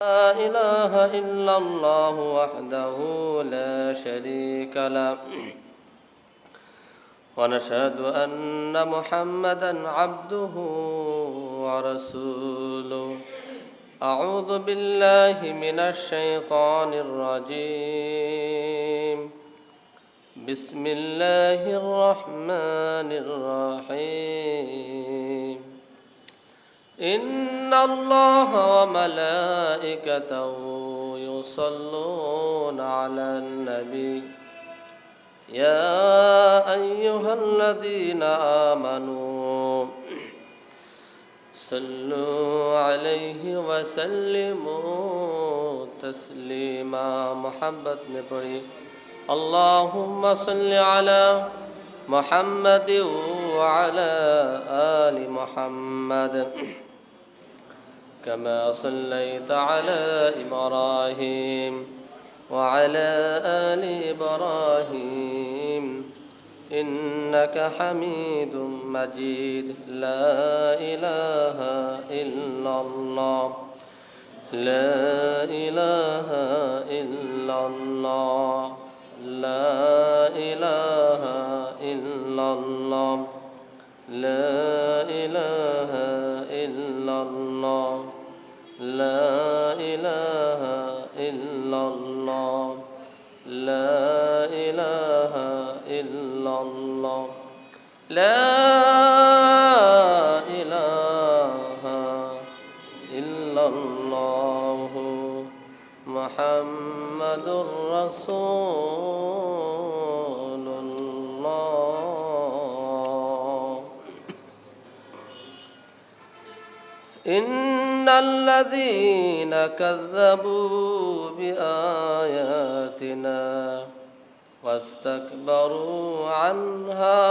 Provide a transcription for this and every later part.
لا إله إلا الله وحده لا شريك له ونشهد أن محمدا عبده ورسوله أعوذ بالله من الشيطان الرجيم بسم الله الرحمن الرحيم إن الله وملائكته يصلون على النبي يا أيها الذين آمنوا صلوا عليه وسلموا تسليما محبت में पढ़ी اللهم صل على محمد وعلى آل محمد كما صليت على إبراهيم وعلى آل إبراهيم إنك حميد مجيد لا إله إلا الله لا إله إلا الله لا إله إلا الله لا إله إلا الله لا إله إلا الله لا إله إلا الله لا إله إلا الله محمد رسول الله إن الذين كذبوا بآياتنا واستكبروا عنها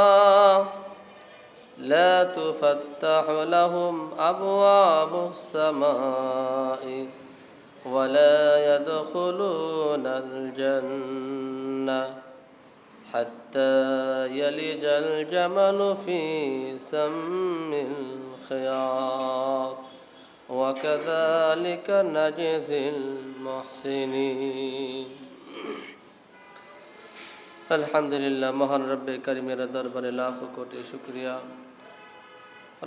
لا تفتح لهم أبواب السماء ولا يدخلون الجنة حتى يلج الجمل في سم الخياط وكذلك نجزي المحسنين আলহামদুলিল্লাহ মহান রব্বে কারিমের দরবারে লাখ কোটি শুকরিয়া।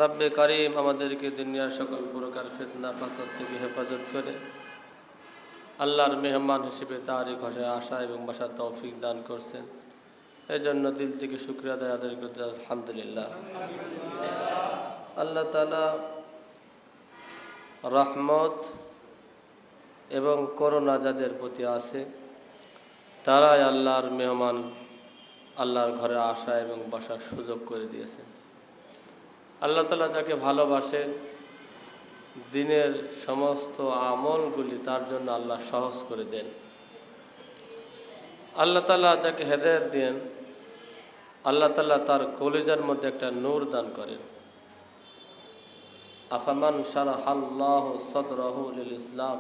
রব্বে কারিম আমাদেরকে দুনিয়ার সকল প্রকার ফিতনা ফাসাদ থেকে হেফাজত করে আল্লাহর মেহমান হিসেবে তারই ঘরে আসা এবং বসার তৌফিক দান করছেন। এই জন্য দিল থেকে শুকরিয়া আদায় করতে আলহামদুলিল্লাহ। আল্লাহ তাআলা রহমত এবং করুণা যাদের প্রতি আছে তারাই আল্লাহর মেহমান, আল্লাহর ঘরে আসা এবং বসার সুযোগ করে দিয়েছেন। আল্লাহ তাআলা যাকে ভালোবাসে দিনের সমস্ত আমলগুলি তার জন্য আল্লাহ সহজ করে দেন। আল্লাহ তাআলা যাকে হেদায়েত দেন আল্লাহ তাআলা তার কলিজার মধ্যে একটা নূর দান করেন। আফামান শারাহাল্লাহু সাদরাহু লিল ইসলাম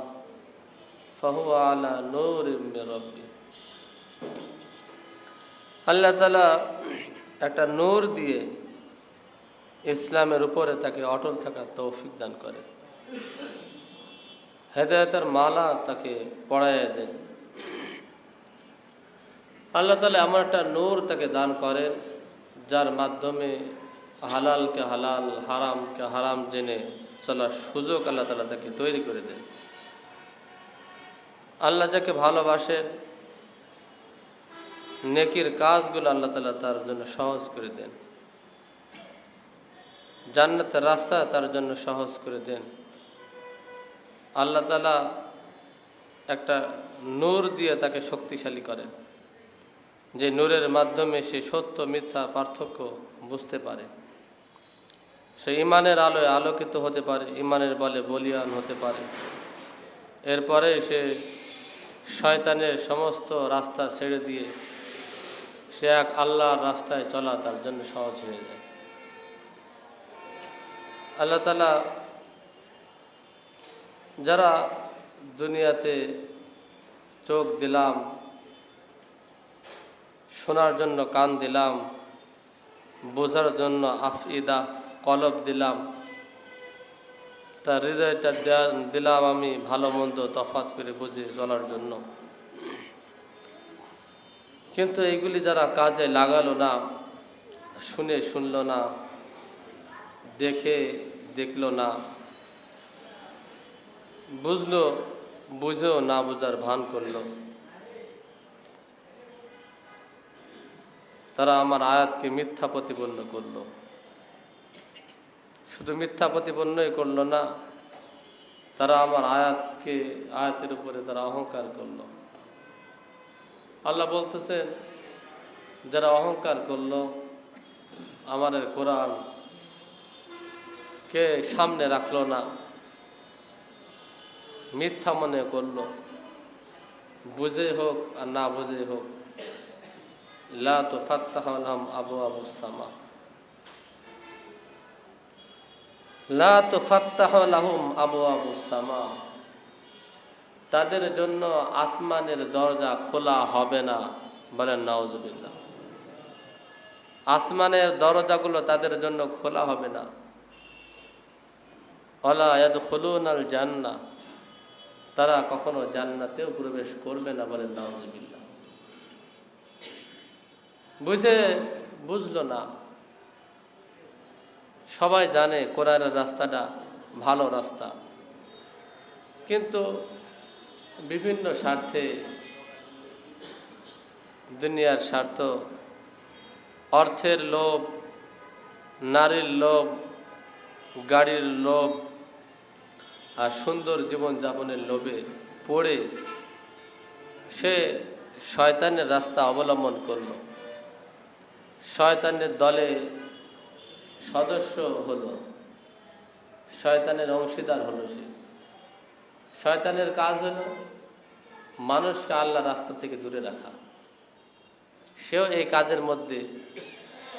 ফাহুয়া আলা নূরিম মির রাব্বি। আল্লাহ তাআলা একটা নূর দিয়ে ইসলামের উপরে তাকে অটল থাকার তৌফিক দান করেন, হেদায়েতের মালা তাকে পড়াইয়া দেন। আল্লাহ তাআলা এমন একটা নূর তাকে দান করেন যার মাধ্যমে হালালকে হালাল হারামকে হারাম জেনে চলার সুযোগ আল্লাহ তাআলা তাকে তৈরি করে দেন। আল্লাহ যাকে ভালোবাসেন নেকির কাজগুলো আল্লাহ তাআলা তার জন্য সহজ করে দেন, জান্নাতের রাস্তা তার জন্য সহজ করে দেন। আল্লাহ তাআলা একটা নূর দিয়ে তাকে শক্তিশালী করেন, যে নূরের মাধ্যমে সে সত্য মিথ্যা পার্থক্য বুঝতে পারে, সে ইমানের আলোয় আলোকিত হতে পারে, ইমানের বলে বলিয়ান হতে পারে। এরপরে সে শয়তানের সমস্ত রাস্তা ছেড়ে দিয়ে সে এক আল্লাহর রাস্তায় চলা তার জন্য সহজ হয়ে যায়। আল্লাহ তাআলা যারা দুনিয়াতে চোখ দিলাম, শোনার জন্য কান দিলাম, বোঝার জন্য আফইদা কলব দিলাম, তার হৃদয়টা দিলাম আমি ভালো মন্দ তফাৎ করে বুঝে চলার জন্য। কিন্তু এইগুলি যারা কাজে লাগালো না, শুনলো না, দেখলো না, বুঝেও না বুঝার ভান করলো, তারা আমার আয়াতকে মিথ্যা প্রতিপন্ন করলো। শুধু মিথ্যা প্রতিপন্নই করলো না, তারা আমার আয়াতের উপরে তারা অহংকার করলো। আল্লাহ বলতেছেন, যারা অহংকার করলো, আমার কোরআন কে সামনে রাখলো না, মিথ্যা মনে করলো, বুঝে হোক আর না বুঝে হোক, লা তুফাত্তাহু লাহুম আবওয়াবুস সামা, লা তুফাত্তাহু লাহুম আবওয়াবুস সামা, তাদের জন্য আসমানের দরজা খোলা হবে না। বলেন নাউজুবিল্লাহ। আসমানের দরজাগুলো তাদের জন্য খোলা হবে না। ওয়ালা ইয়াদখুলুনাল জান্নাহ, তারা কখনো জান্নাতেও প্রবেশ করবে না। বলেন নাউজুবিল্লাহ। বুঝলো না। সবাই জানে কোরআনের রাস্তাটা ভালো রাস্তা, কিন্তু বিভিন্ন স্বার্থে, দুনিয়ার স্বার্থ, অর্থের লোভ, নারীর লোভ, গাড়ির লোভ আর সুন্দর জীবনযাপনের লোভে পড়ে সে শয়তানের রাস্তা অবলম্বন করল, শয়তানের দলে সদস্য হলো, শয়তানের অংশীদার হলো। শয়তানের কাজ হলো মানুষকে আল্লাহর রাস্তা থেকে দূরে রাখা। সেও এই কাজের মধ্যে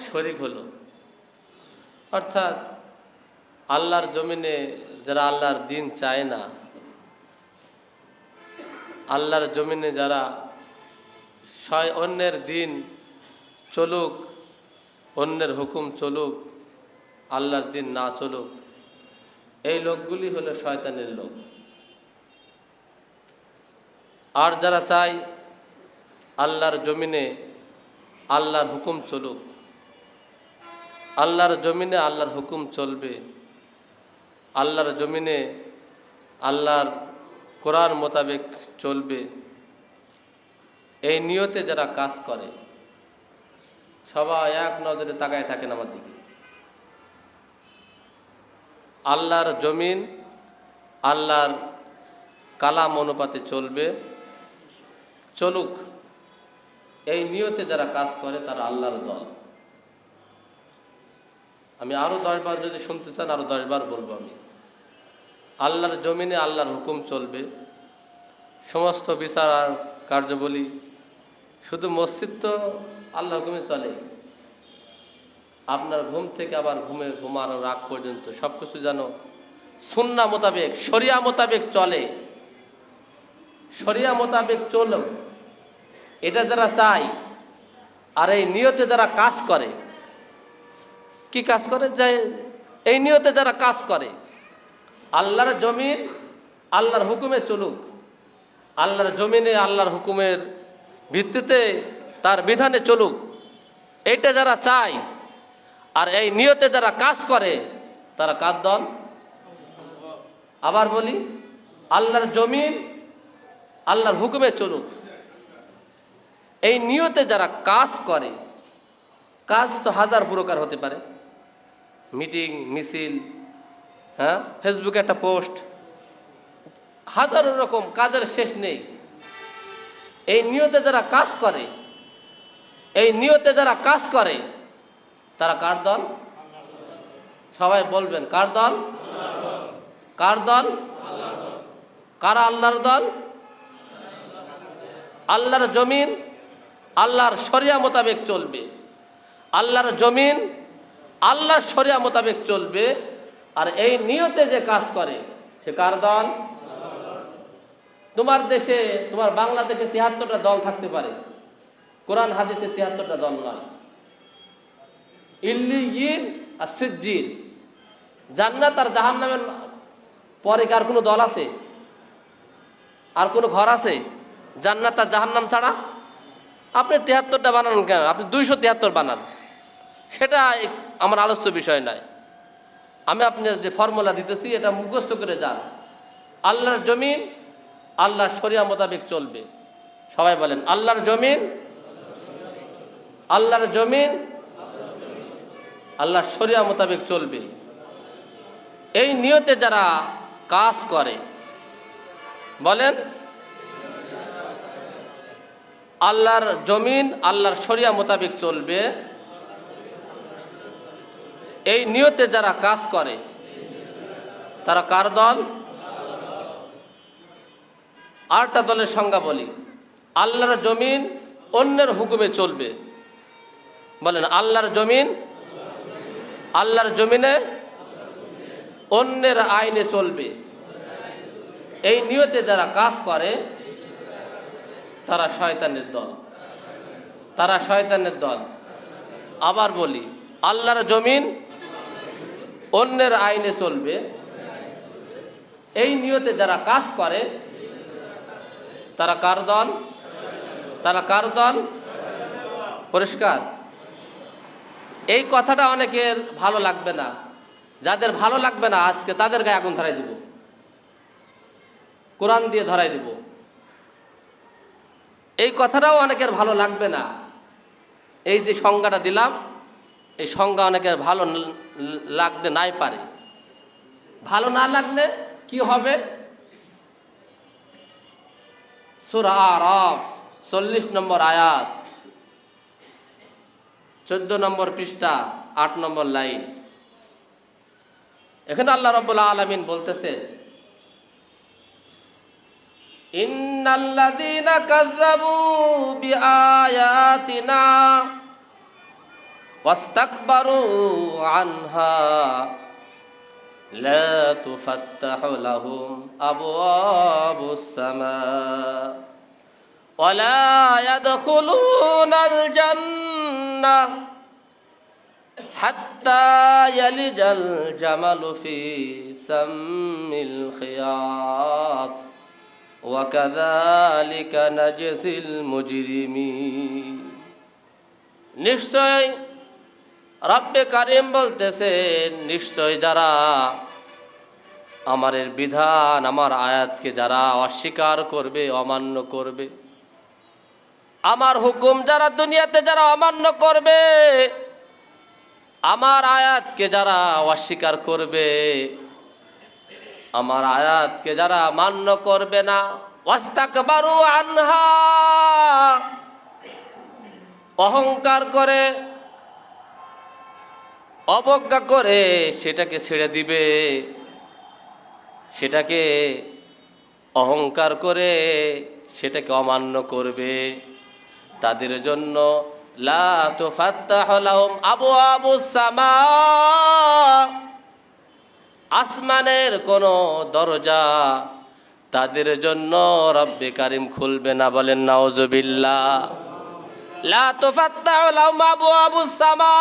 শরীক হলো। অর্থাৎ আল্লাহর জমিনে যারা আল্লাহর দিন চায় না, আল্লাহর জমিনে যারা অন্যের দিন চলুক, অন্যের হুকুম চলুক, আল্লাহর দিন না চলুক, এই লোকগুলি হলো শয়তানের লোক। আর যারা চায় আল্লাহর জমিনে আল্লাহর হুকুম চলুক, আল্লাহর জমিনে আল্লাহর হুকুম চলবে, আল্লাহর জমিনে আল্লাহর কোরআন মোতাবেক চলবে, এই নিয়তে যারা কাজ করে, সবাই এক নজরে তাকায় থাকেন আমার দিকে। আল্লাহর জমিন আল্লাহর কালাম অনুপাতে চলুক, এই নিয়তে যারা কাজ করে তারা আল্লাহর দল। আমি আরো 10 বার যদি শুনতে চান আরো 10 বার বলবো। আমি আল্লাহর জমিনে আল্লাহর হুকুম চলবে, সমস্ত বিচার আর কার্যাবলী, শুধু মসজিদ তো আল্লাহর হুকুমে চলে, আপনার ঘুম থেকে আবার ঘুমানোর আগ পর্যন্ত সবকিছু যেন সুন্নাহ মোতাবেক, শরিয়া মোতাবেক চলে, শরিয়া মোতাবেক চলবে, এটা যারা চায় আর এই নিয়তে যারা কাজ করে, কি কাজ করে, যে এই নিয়তে যারা কাজ করে আল্লাহর জমিন আল্লাহর হুকুমে চলুক, আল্লাহর জমিনে আল্লাহর হুকুমের ভিত্তিতে তার বিধানে চলুক, এইটা যারা চায় আর এই নিয়তে যারা কাজ করে তারা কার দল? আবার বলি, আল্লাহর জমিন আল্লাহর হুকুমে চলুক, এই নিয়তে যারা কাজ করে। কাজ তো হাজার প্রকার হতে পারে, মিটিং, মিছিল, ফেসবুকে একটা পোস্ট, হাজারো রকম কাজের শেষ নেই। এই নিয়তে যারা কাজ করে, এই নিয়তে যারা কাজ করে তারা কার দল? সবাই বলবেন, কার দল? কার দল? কারা আল্লাহর দল? আল্লাহর জমিন আল্লাহর শরিয়া মোতাবেক চলবে, আল্লাহর জমিন আল্লাহর শরিয়া মোতাবেক চলবে, আর এই নিয়তে যে কাজ করে সে কার দল? তোমার দেশে, তোমার বাংলাদেশে 73টা দল থাকতে পারে, কোরআন হাদিসে 73টা দল নয়। ইল্লিয়িন আর সিজ্জিন, জান্নাত আর জাহান্নামের পরে কি আর কোনো দল আছে? আর কোনো ঘর আছে জান্নাত আর জাহান্নাম ছাড়া? আপনি 73টা বানান কেন? আপনি 273 বানান, সেটা আমার আলোচ্য বিষয় নয়। আমি আপনার যে ফর্মুলা দিতেছি এটা মুখস্থ করে যান। আল্লাহর জমিন আল্লাহর শরিয়া মোতাবেক চলবে। সবাই বলেন, আল্লাহর জমিন, আল্লাহর জমিন আল্লাহর শরিয়া মোতাবেক চলবে। এই নিয়তে যারা কাজ করে, বলেন আল্লাহর জমিন আল্লাহর শরিয়া মোতাবেক চলবে, এই নিয়তে যারা কাজ করে তারা কার দল? আরেকটা দলের সংজ্ঞা বলি, আল্লাহর জমিন অন্যের হুকুমে চলবে। বলেন, আল্লাহর জমিন আল্লাহর জমিনে অন্যের আইনে চলবে। এই নিয়তে যারা কাজ করে তারা শয়তানের দল, তারা শয়তানের দল। আবার বলি, আল্লাহর জমিন অন্যের আইনে চলবে, এই নিয়তে যারা কাজ করে তারা কার দল? তারা কার দল? পরিষ্কার? এই কথাটা অনেকের ভালো লাগবে না। যাদের ভালো লাগবে না আজকে তাদের গায়ে আগুন ধরাই দিব, কোরআন দিয়ে ধরাই দিব। এই কথাটাও অনেকের ভালো লাগবে না। এই যে সংজ্ঞাটা দিলাম, এই সংজ্ঞা অনেকের ভালো লাগতে নাই পারে। ভালো না লাগলে কি হবে? সূরা আরাফ 40 নম্বর আয়াত, 14 নম্বর পৃষ্ঠা, 8 নম্বর লাইন। এখানে আল্লাহ রাব্বুল আলামিন বলতেছেন, ইন্নাল্লাযীনা কাযযাবু বিআয়াতিনা ওয়াস্তাকবারু আনহা লা তুফাত্তাহু লাহুম আবওয়াবুস সামা ওয়া লা ইয়াদখুলুনাল জান্নাহ হাত্তা ইয়ালিজাল জামালু ফি সাম্মিল খিয়াত ওয়া কাযালিকা নাজজিল মুজরিমিন। নিশ্চয় রব্বে কারিম বলতেছেন, নিশ্চয় যারা আমার বিধান, আমার আয়াতকে যারা অস্বীকার করবে, অমান্য করবে, আমার হুকুম যারা দুনিয়াতে যারা অমান্য করবে, আমার আয়াতকে যারা অস্বীকার করবে, আমার আয়াতকে যারা মান্য করবে না, ওয়াস্তাকবারু আনহা, অহংকার করে, অবজ্ঞা করে সেটাকে ছেড়ে দিবে, সেটাকে অহংকার করে সেটাকে অমান্য করবে, তাদের জন্য লা তুফাত্তাহু লাহুম আবওয়াবুস সামা, আসমানের কোনো দরজা তাদের জন্য রব্বে কারিম খুলবে না। বলেন নাউজুবিল্লাহ। লা তুফাত্তাহু লাহুম আবওয়াবুস সামা,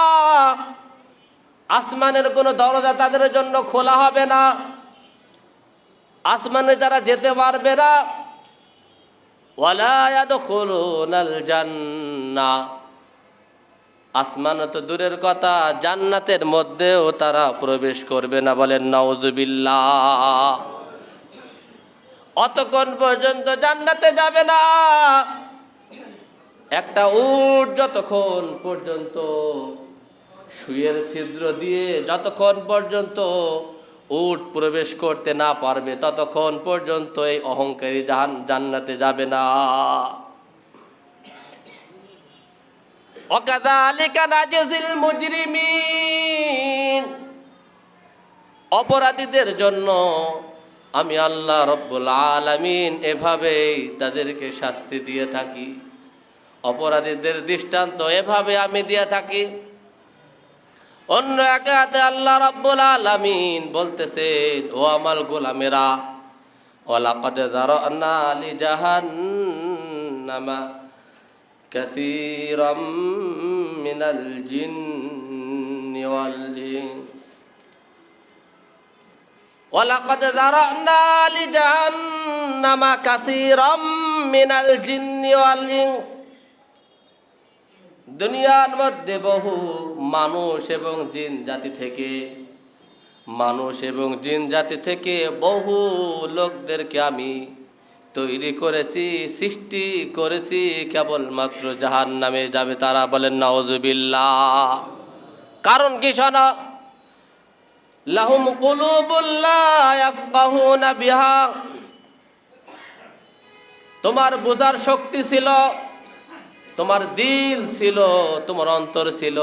আসমানের কোনো দরজা তাদের জন্য খোলা হবে না, আসমানে যারা যেতে পারবে না। ওয়ালা ইয়াদখুলুনাল জান্নাহ, আসমান তো দূরের কথা, জান্নাতের মধ্যেও তারা প্রবেশ করবে না। বলেন নাউজুবিল্লাহ। অতক্ষণ পর্যন্ত জান্নাতে যাবে না। একটা উট যতক্ষণ পর্যন্ত সুয়ের ছিদ্র দিয়ে যতক্ষণ পর্যন্ত উট প্রবেশ করতে না পারবে ততক্ষণ পর্যন্ত এই অহংকারী জান্নাতে যাবে না। ওয়াকাযালিকা নাজজিল মুজরিমিন, অপরাধীদের জন্য আমি আল্লাহ রাব্বুল আলামিন এভাবেই তাদেরকে শাস্তি দিয়ে থাকি। অপরাধীদের দৃষ্টান্ত এভাবে আমি দিয়ে থাকি। অন্য এক আয়াতে আল্লাহ রাব্বুল আলামিন বলতেছেন, ও আমার গোলামেরা, ওয়ালাকাদ যারানা লিজাহান্নামা কাসীরাম মিনাল জিন্নি ওয়াল ইনস ওয়ালাকাদ যারানা লিজাহান্নামা কাসীরাম মিনাল জিন্নি ওয়াল ইনস, দুনিয়ার মধ্যে বহু মানুষ এবং জিন জাতি থেকে বহু লোকদেরকে আমি তৈরি করেছি, সৃষ্টি করেছি, কেবলমাত্র জাহান্নামে যাবে তারা। বলেন নাউযুবিল্লাহ। কারণ কি শোনো, লাহুম কুলুবুল লা ইয়াফকাহুনা বিহা, তোমার বোঝার শক্তি ছিল, তোমার দিল ছিল, তোমার অন্তর ছিল,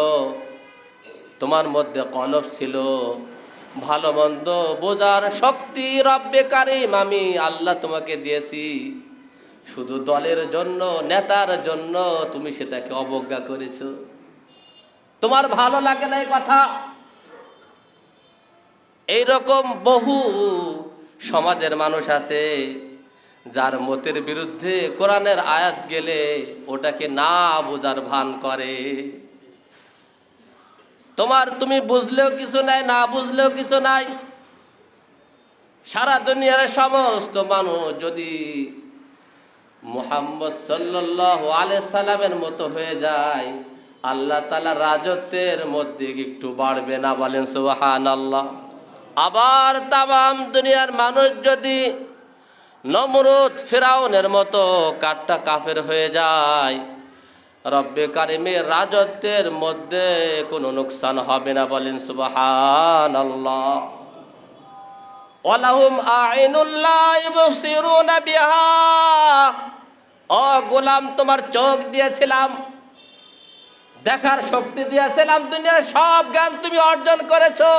তোমার মধ্যে কলব ছিল, ভালো মন্দ বোঝার শক্তি রব্বে কারিম আমি আল্লাহ তোমাকে দিয়েছি। শুধু দলের জন্য, নেতার জন্য তুমি সেটাকে অবজ্ঞা করেছো। তোমার ভালো লাগে না এই কথা? এইরকম বহু সমাজের মানুষ আছে যার মতের বিরুদ্ধে কোরআনের আয়াত গেলে ওটাকে না বোঝার ভান করে। তুমি বুঝলেও কিছু নাই, না বুঝলেও কিছু নাই। সারা দুনিয়ার সমস্ত মানুষ যদি মুহাম্মদ সাল্লাল্লাহু আলাইহি সাল্লামের মতো হয়ে যায়, আল্লাহ তাআলা রাজত্বের মধ্যে একটু বাড়বে না? বলেন সুবহানাল্লাহ। আবার তামাম দুনিয়ার মানুষ যদি নমরুদ ফিরাউনের মতো কাট্টা কাফের হয়ে যায়, রব্বে কারিমের রাজত্বের মধ্যে কোনো নোকসান হবে না। বলেন সুবহানাল্লাহ। ওয়ালাহুম আইনুল লা ইবসিরুনা বিহা, ও গোলাম তোমার চোখ দিয়েছিলাম, দেখার শক্তি দিয়েছিলাম, দুনিয়ার সব জ্ঞান তুমি অর্জন করেছো,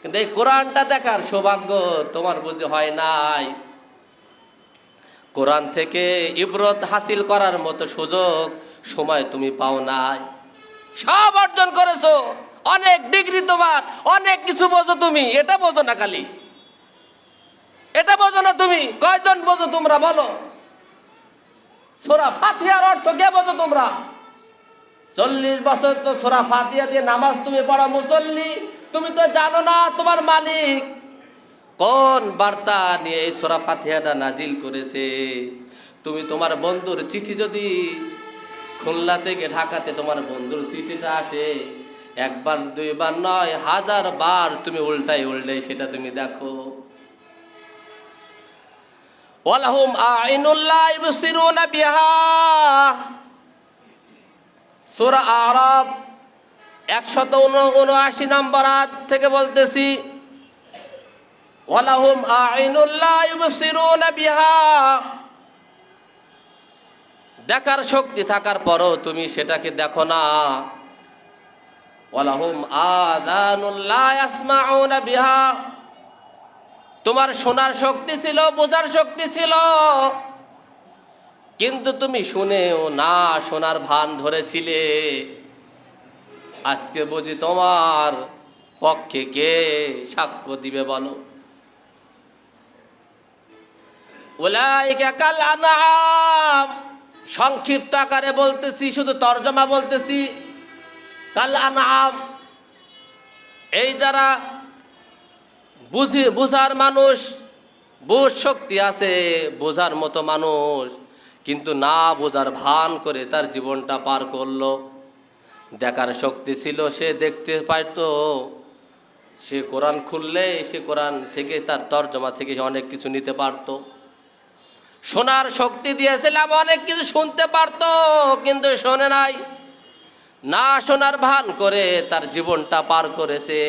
কিন্তু এই কোরআনটা দেখার সৌভাগ্য তোমার বুঝি হয় নাই। কোরআন থেকে ইবরত হাসিল করার মতো সুযোগ সময় তুমি পাও নাই। সব অর্জন করেছো, অনেক ডিগ্রি তোমার, অনেক কিছু বোঝো তুমি, এটা বোঝো না, খালি এটা বোঝো না। তুমি কয়জন বোঝো তোমরা বলো? সূরা ফাতিহার অর্থ কে বোঝো তোমরা? 40 বছর তো সূরা ফাতিহা দিয়ে নামাজ তুমি পড়া মুসল্লি, তুমি তো জানো না তোমার মালিক কোন বার্তা নিয়ে এই সূরা ফাতিহাটা নাজিল করেছে। তুমি তোমার বন্ধুর চিঠি, যদি খুলনা থেকে ঢাকাতে তোমার বন্ধুর চিঠিটা আসে, একবার দুইবার নয়, 1000 বার তুমি উল্টাই সেটা তুমি দেখো। ওয়ালাহুম আইনুল লা ইবসিরুনা বিহা, সূরা আরাফ 179 নম্বর আয়াত থেকে বলতেছি, ওয়ালাহুম আইনুল লা ইবসিরুনা বিহা, দেখার শক্তি থাকার পরও তুমি সেটাকে দেখো না। ওয়ালাহুম আযানুল লা ইয়াসমাউনা বিহা, তোমার শোনার শক্তি ছিল, বোঝার শক্তি ছিল, কিন্তু তুমি শুনেও না শোনার ভান ধরেছিলে। আজকে বুঝি তোমার পক্ষে কে সাক্ষ্য দিবে বলো? উলাইকা কাল আনআম, সংক্ষিপ্ত আকারে বলতেছি, শুধু তরজমা বলতেছি। কাল আনআম, এই যারা বুঝার মানুষ, বুঝ শক্তি আছে, বোঝার মতো মানুষ, কিন্তু না বোঝার ভান করে তার জীবনটা পার করলো। দেখার শক্তি ছিল, সে দেখতে পাইতো, সে কোরআন খুললে সে কোরআন থেকে, তার তরজমা থেকে অনেক কিছু নিতে পারত। শোনার শক্তি দিয়েছিলাম, অনেক কিছু শুনতে পারতো, কিন্তু শোনে নাই। না শোনার ভান করে তার জীবনটা পার করেছে।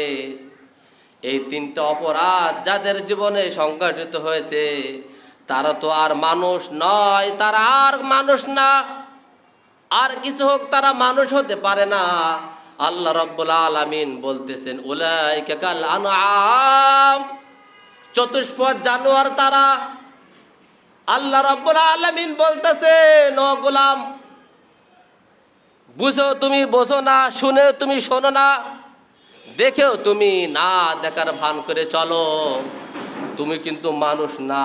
এই 3টা অপরাধ যাদের জীবনে সংঘটিত হয়েছে, তারা তো আর মানুষ নয়, তারা আর মানুষ না। আর কিছু হোক, তারা মানুষ হতে পারে না। আল্লাহ রাব্বুল আলামিন বলতেছেন, উলাইকা কাল আনআম, চতুষ্পদ জানোয়ার তারা। আল্লাহ রাব্বুল আলামিন বলতেছেন, ও গোলাম, বুঝো তুমি বোঝো না, শুনেও তুমি শোনো না, দেখেও তুমি না দেখার ভান করে চলো, তুমি কিন্তু মানুষ না,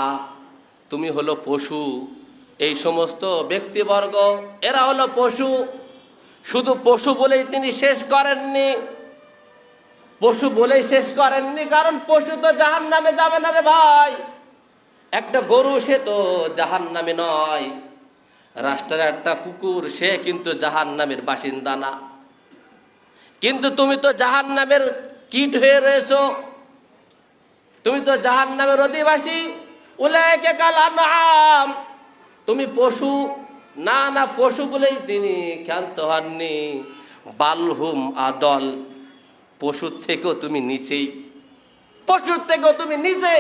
তুমি হলো পশু। এই সমস্ত ব্যক্তিবর্গ এরা হলো পশু। শুধু পশু বলেই তিনি শেষ করেননি, পশু বলেই শেষ করেননি, কারণ পশু তো জাহান্নামে যাবে না রে ভাই। একটা গরু সে তো জাহান্নামে নয়, রাষ্ট্রের একটা কুকুর সে কিন্তু জাহান্নামের বাসিন্দা না। কিন্তু তুমি তো জাহান্নামের কীট হয়ে রয়েছো, তুমি তো জাহান্নামের অধিবাসী। উলাইকা কাল আনআম, তুমি পশু না, না পশু বলেই তিনি ক্ষান্ত হননি, বালহুম আদল, পশুর থেকেও তুমি নিচেই, পশুর থেকেও তুমি নিচে,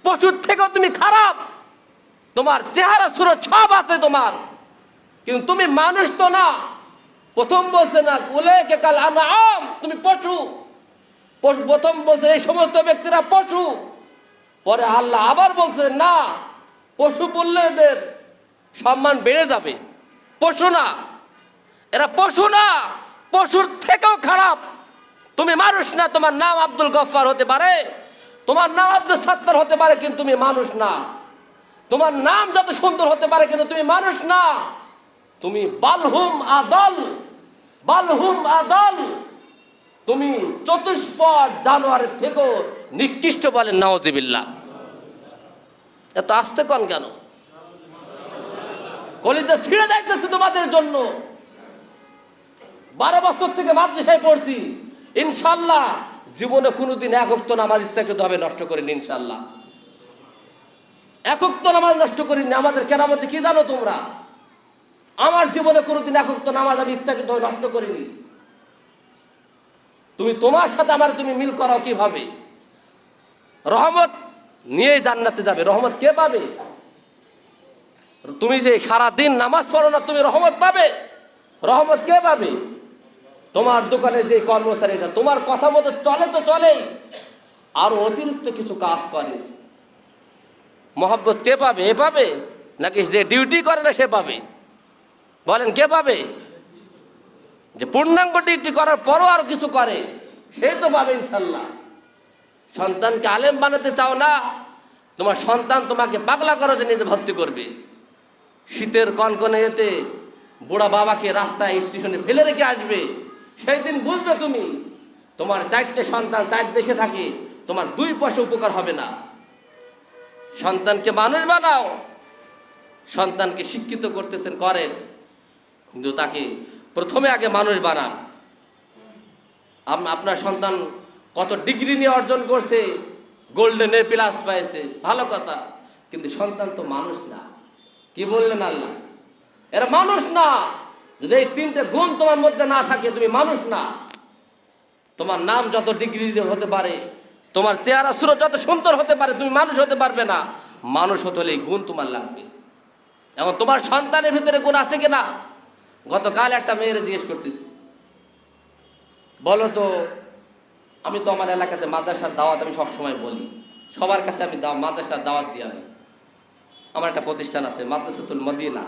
পশুর থেকেও তুমি খারাপ। তোমার চেহারা সুরত সব আছে তোমার, কিন্তু তুমি মানুষ তো না। প্রথম বলছে না উলাইকা কাল আনআম, তুমি পশু। প্রথম বলছে এই সমস্ত ব্যক্তিরা পশু, পরে আল্লাহ আবার বলছে না, পশু বললে এদের সম্মান বেড়ে যাবে, পশু না, এরা পশু না, পশুর থেকেও খারাপ। তুমি মানুষ না, তোমার নাম আব্দুল গফফার হতে পারে, তোমার নাম আব্দুল সাত্তার হতে পারে, কিন্তু তুমি মানুষ না। তোমার নাম যত সুন্দর হতে পারে, কিন্তু তুমি মানুষ না। তুমি বালহুম আদল, বালহুম আদল, তুমি চতুষ্পদ জানোয়ারের থেকেও নিকৃষ্ট বলেন নাউযুবিল্লাহ। এত আস্তে কোন কেন? কলিজা ছিঁড়ে যাইতেছে তোমাদের জন্য। 12 বছর থেকে মাদ্রাসায় পড়ছি, ইনশাল্লাহ জীবনে কোনোদিন এক ওয়াক্ত নামাজ ইচ্ছাকৃতভাবে নষ্ট করিনি, ইনশাল্লাহ এক ওয়াক্ত নামাজ নষ্ট করিনি। আমাদের কেরামতে কি জানো তোমরা? আমার জীবনে কোনোদিন এক ওয়াক্ত নামাজ আমি ইচ্ছাকৃতভাবে নষ্ট করিনি। তুমি তোমার সাথে আমার তুমি মিল করাও কিভাবে? রহমত নিয়ে জান্নাতে যাবে, রহমত কে পাবে? তুমি যে সারা দিন নামাজ পড়ো না, তুমি রহমত পাবে? রহমত কে পাবে? তোমার দোকানে যে কর্মচারীরা তোমার কথা মতো চলে তো চলেই, আর অতিরিক্ত কিছু কাজ করে, মহব্বত কে পাবে? এ পাবে নাকি যে ডিউটি করে না সে পাবে? বলেন কে পাবে? যে পূর্ণাঙ্গ ডিউটি করার পরও আর কিছু করে সে তো পাবে ইনশাল্লাহ। সন্তানকে আলেম বানাতে চাও না, তোমার সন্তান তোমাকে পাগলা করো যে নিজে ভর্তি করবে। শীতের কনকনে এতে বুড়া বাবাকে রাস্তায় স্টেশনে ফেলে রেখে আসবে, সেই দিন বুঝবে তুমি তোমার 4টে সন্তান 4 দেশে থাকে, তোমার 2 পয়সা উপকার হবে না। সন্তানকে মানুষ বানাও, সন্তানকে শিক্ষিত করতেছেন করেন, কিন্তু তাকে প্রথমে আগে মানুষ বানান। আপনার সন্তান কত ডিগ্রি নিয়ে অর্জন করছে, গোল্ডেন এ প্লাস পাইছে, ভালো কথা, কিন্তু সন্তান তো মানুষ না। কি বললেন আল্লাহ? এরা মানুষ না। যদি এই 3টে গুণ তোমার মধ্যে না থাকে, তুমি মানুষ না। তোমার নাম যত ডিগ্রি হতে পারে, তোমার চেহারা সুরত যত সুন্দর হতে পারে, তুমি মানুষ হতে পারবে না। মানুষ হতে হলে এই গুণ তোমার লাগবে। এখন তোমার সন্তানের ভিতরে গুণ আছে কিনা? গতকাল একটা মেয়েরে জিজ্ঞেস করছি, বলো তো, আমি তো আমার এলাকাতে মাদ্রাসার দাওয়াত আমি সবসময় বলি, সবার কাছে আমি মাদ্রাসার দাওয়াত দিই। আমার একটা প্রতিষ্ঠান আছে মাদ্রাসাতুল মদিনা।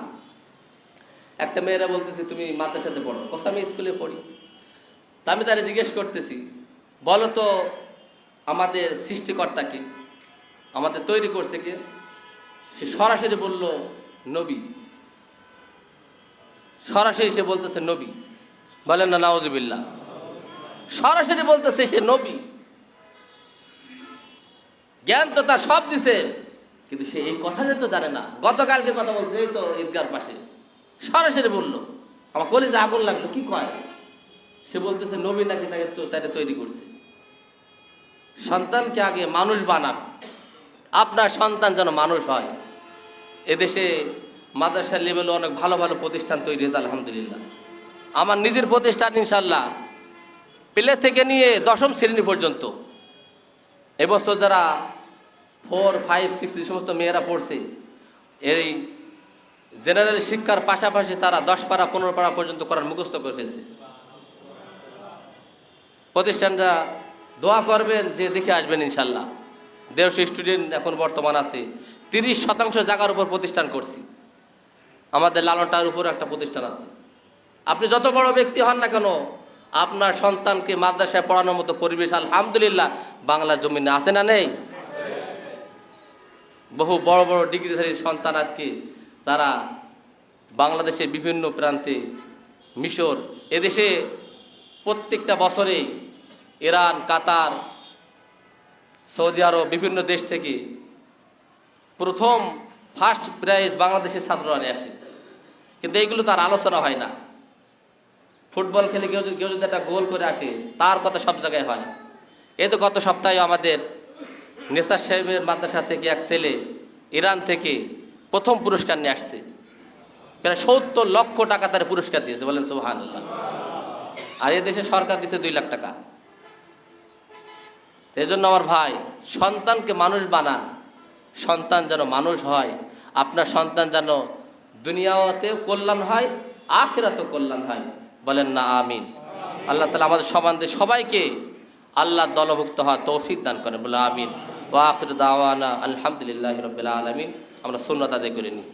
একটা মেয়েরা বলতেছি তুমি মাদ্রাসাতে পড়ো, কোথাও আমি স্কুলে পড়ি। তা আমি তারা জিজ্ঞেস করতেছি, বলো তো আমাদের সৃষ্টিকর্তাকে, আমাদের তৈরি করছে কে? সে সরাসরি বলল নবী, সরাসরি সে বলতেছে নবী। বলেন না নাউজুবিল্লাহ? সরাসরি বলতেছে সে নবী। জ্ঞান তো তার সব দিছে, কিন্তু সে এই কথাটা তো জানে না। গতকালকে কথা বলছে, এই তো ঈদগার পাশে সরাসরি বললো, আমার কলিজা আগুন লাগলো। কি কয়? সে বলতেছে নবী নাকি তাকে তৈরি করছে। সন্তানকে আগে মানুষ বানান, আপনার সন্তান যেন মানুষ হয়। এদেশে মাদ্রাসার লেভেলে অনেক ভালো ভালো প্রতিষ্ঠান তৈরি হয়েছে আলহামদুলিল্লাহ। আমার নিজের প্রতিষ্ঠান ইনশাল্লাহ প্লে থেকে নিয়ে 10ম শ্রেণী পর্যন্ত। এবছর যারা 4, 5, 6 যে সমস্ত মেয়েরা পড়ছে, এই জেনারেল শিক্ষার পাশাপাশি তারা 10 পারা 15 পারা পর্যন্ত কোরআন মুখস্থ করে ফেলছে। প্রতিষ্ঠানটা দোয়া করবেন, যে দেখে আসবেন ইনশাল্লাহ। 150 স্টুডেন্ট এখন বর্তমান আছে। 30% জায়গার উপর প্রতিষ্ঠান করছি। আমাদের লালনটার উপর একটা প্রতিষ্ঠান আছে। আপনি যত বড় ব্যক্তি হন না কেন, আপনার সন্তানকে মাদ্রাসায় পড়ানোর মতো পরিবেশ আলহামদুলিল্লাহ বাংলার জমিনে আছে না নেই? বহু বড় বড় ডিগ্রিধারী সন্তান আজকে তারা বাংলাদেশের বিভিন্ন প্রান্তে, মিশর, এদেশে প্রত্যেকটা বছরে ইরান, কাতার, সৌদি আরব, বিভিন্ন দেশ থেকে প্রথম ফার্স্ট প্রাইজ বাংলাদেশের ছাত্ররা নিয়ে আসে। কিন্তু এইগুলো তার আলোচনা হয় না। ফুটবল খেলে কেউ যদি একটা গোল করে আসে, তার কথা সব জায়গায় হয়। এই তো গত সপ্তাহে আমাদের নেসার সাহেবের মাদ্রাসা থেকে এক ছেলে ইরান থেকে প্রথম পুরস্কার নিয়ে আসছে। প্রায় 70 লক্ষ টাকা তার পুরস্কার দিয়েছে, বলেন সুবহানাল্লাহ। আর এ দেশে সরকার দিয়েছে 2 লাখ টাকা। এই জন্য আমার ভাই, সন্তানকে মানুষ বানান, সন্তান যেন মানুষ হয়। আপনার সন্তান যেন দুনিয়াতেও কল্যাণ হয়, আখিরাতেও কল্যাণ হয়, বলেন না আমিন। আল্লাহ তাআলা আমাদের সবাইকে আল্লাহর দলভুক্ত হওয়ার তৌফিক দান করেন, বলে আমিন। ওয়া আখিরু দাওয়ানা আলহামদুলিল্লাহি রাব্বিল আলামিন। আমরা সুন্নাত আদায় করে নিই।